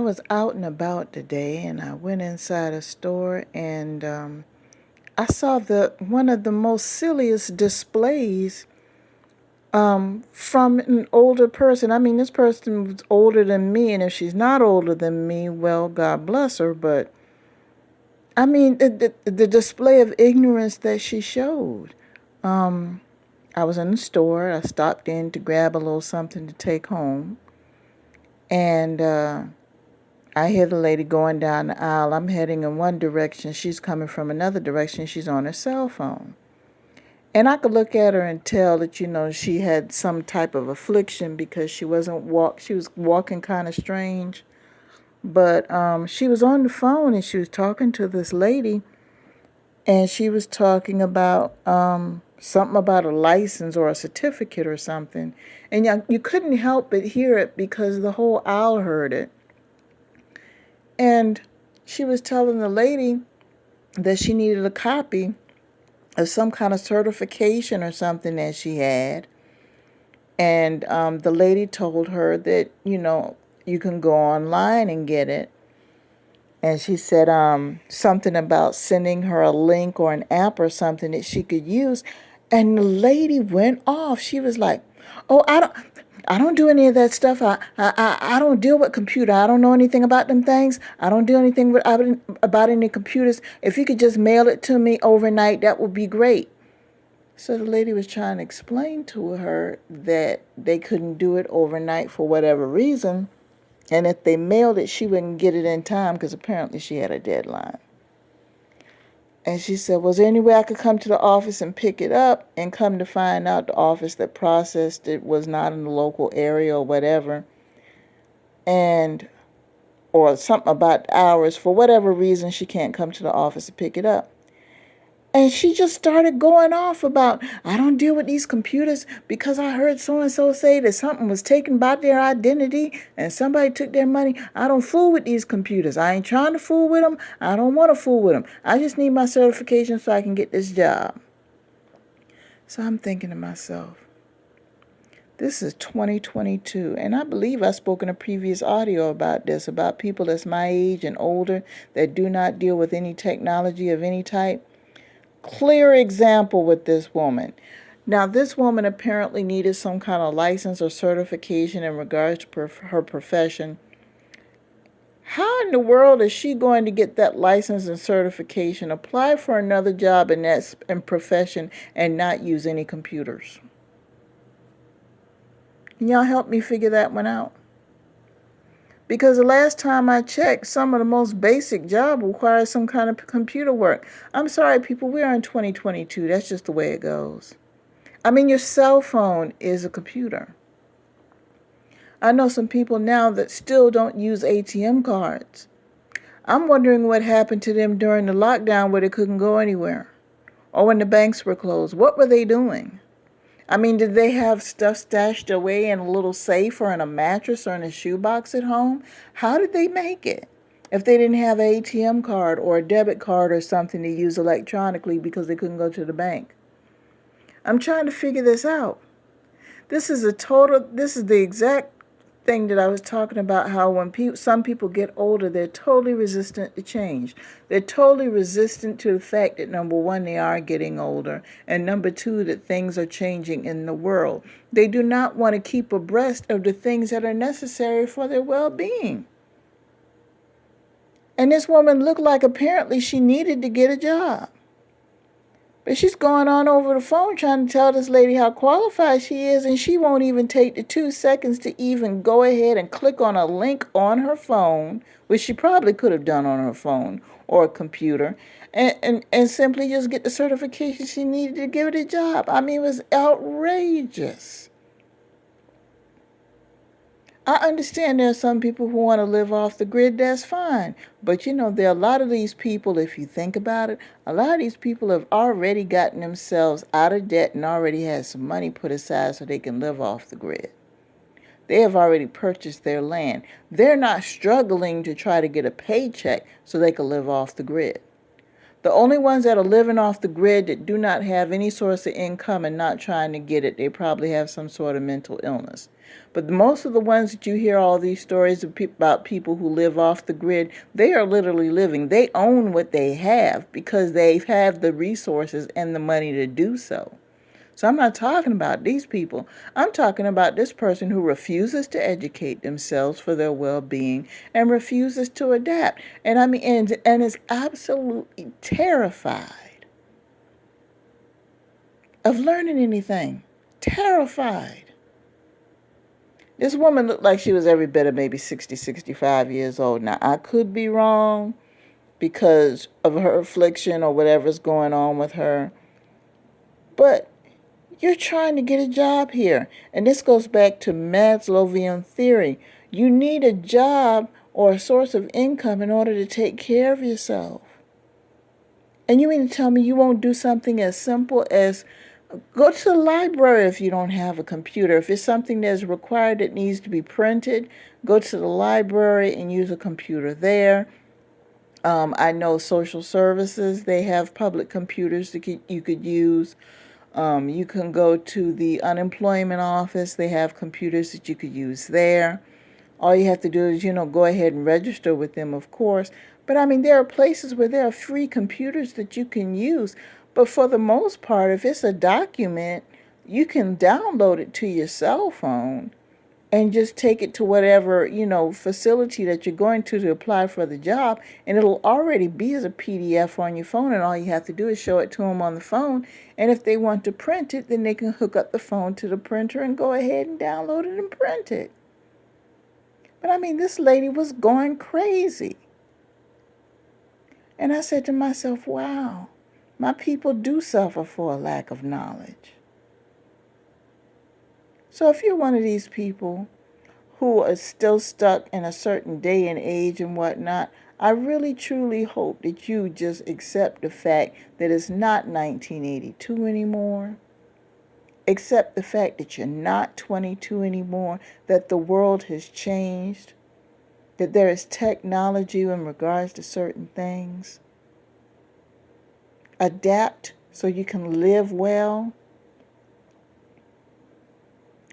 was out and about today, and I went inside a store, and I saw the one of the most silliest displays from an older person. I mean, this person was older than me, and if she's not older than me, well, God bless her. But I mean, the display of ignorance that she showed. Um, I was in the store. I stopped in to grab a little something to take home, and I hear the lady going down the aisle. I'm heading in one direction. She's coming from another direction. She's on her cell phone. And I could look at her and tell that, she had some type of affliction because she was walking kind of strange. But she was on the phone and she was talking to this lady, and she was talking about something about a license or a certificate or something. And you couldn't help but hear it because the whole aisle heard it. And she was telling the lady that she needed a copy of some kind of certification or something that she had. And the lady told her that, you can go online and get it. And she said something about sending her a link or an app or something that she could use. And the lady went off. She was like, "Oh, I don't do any of that stuff. I don't deal with computer. I don't know anything about them things. I don't do anything about any computers. If you could just mail it to me overnight, that would be great." So the lady was trying to explain to her that they couldn't do it overnight for whatever reason. And if they mailed it, she wouldn't get it in time because apparently she had a deadline. And she said, "Was there any way I could come to the office and pick it up?" And come to find out the office that processed it was not in the local area or whatever. Or something about hours. For whatever reason, she can't come to the office to pick it up. And she just started going off about, "I don't deal with these computers because I heard so-and-so say that something was taken by their identity and somebody took their money. I don't fool with these computers. I ain't trying to fool with them. I don't want to fool with them. I just need my certification so I can get this job." So I'm thinking to myself, this is 2022, and I believe I spoke in a previous audio about this, about people that's my age and older that do not deal with any technology of any type. Clear example with this woman. Now, this woman apparently needed some kind of license or certification in regards to her profession. How in the world is she going to get that license and certification, apply for another job in that profession, and not use any computers? Can y'all help me figure that one out? Because the last time I checked, some of the most basic job requires some kind of computer work. I'm sorry, people, we are in 2022. That's just the way it goes. I mean, your cell phone is a computer. I know some people now that still don't use ATM cards. I'm wondering what happened to them during the lockdown where they couldn't go anywhere, or when the banks were closed. What were they doing? I mean, did they have stuff stashed away in a little safe or in a mattress or in a shoebox at home? How did they make it if they didn't have an ATM card or a debit card or something to use electronically because they couldn't go to the bank? I'm trying to figure this out. This is the exact thing that I was talking about, how when some people get older, they're totally resistant to change. They're totally resistant to the fact that, number one, they are getting older, and number two, that things are changing in the world. They do not want to keep abreast of the things that are necessary for their well-being. And this woman looked like apparently she needed to get a job. But she's going on over the phone trying to tell this lady how qualified she is, and she won't even take the 2 seconds to even go ahead and click on a link on her phone, which she probably could have done on her phone or a computer, and simply just get the certification she needed to give it a job. I mean, it was outrageous. I understand there are some people who want to live off the grid. That's fine. But, there are a lot of these people, if you think about it, a lot of these people have already gotten themselves out of debt and already had some money put aside so they can live off the grid. They have already purchased their land. They're not struggling to try to get a paycheck so they can live off the grid. The only ones that are living off the grid that do not have any source of income and not trying to get it, they probably have some sort of mental illness. But most of the ones that you hear all these stories about people who live off the grid, they are literally living. They own what they have because they have the resources and the money to do so. So I'm not talking about these people. I'm talking about this person who refuses to educate themselves for their well-being and refuses to adapt. And I mean, and is absolutely terrified of learning anything. Terrified. This woman looked like she was every bit of maybe 60, 65 years old. Now, I could be wrong because of her affliction or whatever's going on with her. But you're trying to get a job here. And this goes back to Maslowian theory. You need a job or a source of income in order to take care of yourself. And you mean to tell me you won't do something as simple as go to the library if you don't have a computer? If it's something that's required that needs to be printed, go to the library and use a computer there. I know social services, they have public computers that you could use. You can go to the unemployment office. They have computers that you could use there. All you have to do is, go ahead and register with them, of course. But I mean, there are places where there are free computers that you can use. But for the most part, if it's a document, you can download it to your cell phone and just take it to whatever, facility that you're going to apply for the job, and it'll already be as a PDF on your phone, and all you have to do is show it to them on the phone, and if they want to print it, then they can hook up the phone to the printer and go ahead and download it and print it. But I mean, this lady was going crazy. And I said to myself, wow, my people do suffer for a lack of knowledge. So if you're one of these people who are still stuck in a certain day and age and whatnot, I really truly hope that you just accept the fact that it's not 1982 anymore. Accept the fact that you're not 22 anymore, that the world has changed, that there is technology in regards to certain things. Adapt so you can live well.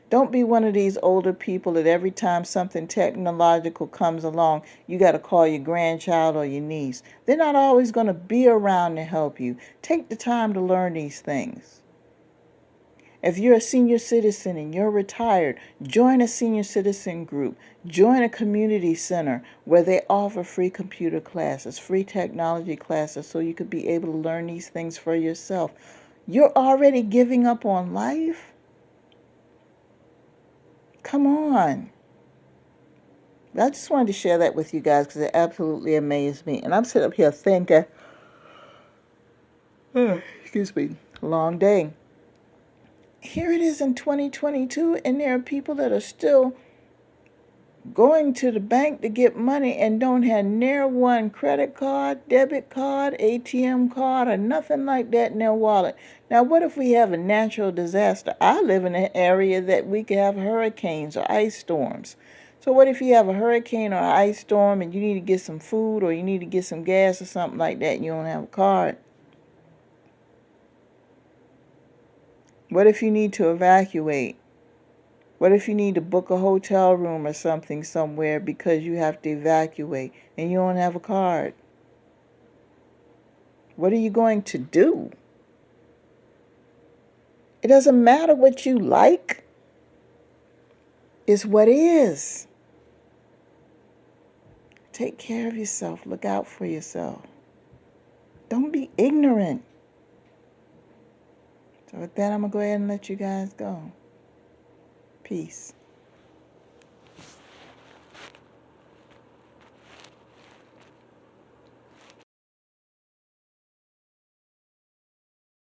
Don't be one of these older people that every time something technological comes along, you got to call your grandchild or your niece. They're not always going to be around to help you. Take the time to learn these things. If you're a senior citizen and you're retired, join a senior citizen group. Join a community center where they offer free computer classes, free technology classes, so you could be able to learn these things for yourself. You're already giving up on life? Come on. I just wanted to share that with you guys because it absolutely amazed me. And I'm sitting up here thinking, excuse me, long day. Here it is in 2022, and there are people that are still going to the bank to get money and don't have near one credit card, debit card, ATM card, or nothing like that in their wallet. Now, what if we have a natural disaster? I live in an area that we could have hurricanes or ice storms. So what if you have a hurricane or an ice storm and you need to get some food or you need to get some gas or something like that and you don't have a card? What if you need to evacuate? What if you need to book a hotel room or something somewhere because you have to evacuate and you don't have a card? What are you going to do? It doesn't matter what you like. It's what is. Take care of yourself. Look out for yourself. Don't be ignorant. So with that, I'm going to go ahead and let you guys go. Peace.